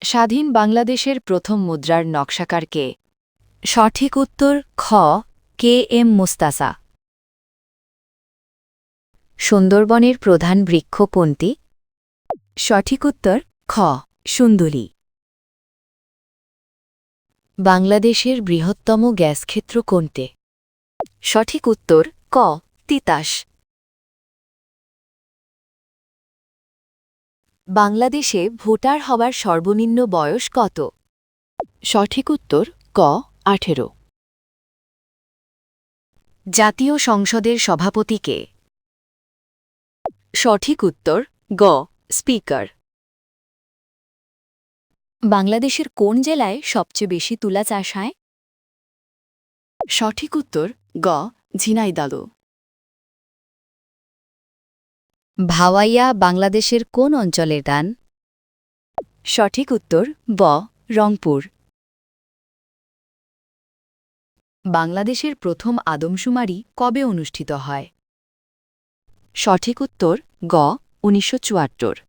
স্বাধীন বাংলাদেশের প্রথম মুদ্রার নকশাকার কে? সঠিক উত্তর খ কে এম মুস্তাসা। সুন্দরবনের প্রধান বৃক্ষ কোনটি? সঠিক উত্তর খ সুন্দুলি। বাংলাদেশের বৃহত্তম গ্যাসক্ষেত্র কোনটি? সঠিক উত্তর ক তিতাস। বাংলাদেশে ভোটার হবার সর্বনিম্ন বয়স কত? সঠিক উত্তর ক 18। জাতীয় সংসদের সভাপতি কে? সঠিক উত্তর গ স্পিকার। বাংলাদেশের কোন জেলায় সবচেয়ে বেশি তুলা চাষ হয়? সঠিক উত্তর গ ঝিনাইদহ। ভাওয়াইয়া বাংলাদেশের কোন অঞ্চলের গান? সঠিক উত্তর ব রংপুর। বাংলাদেশের প্রথম আদমশুমারি কবে অনুষ্ঠিত হয়? সঠিক উত্তর গ 1974।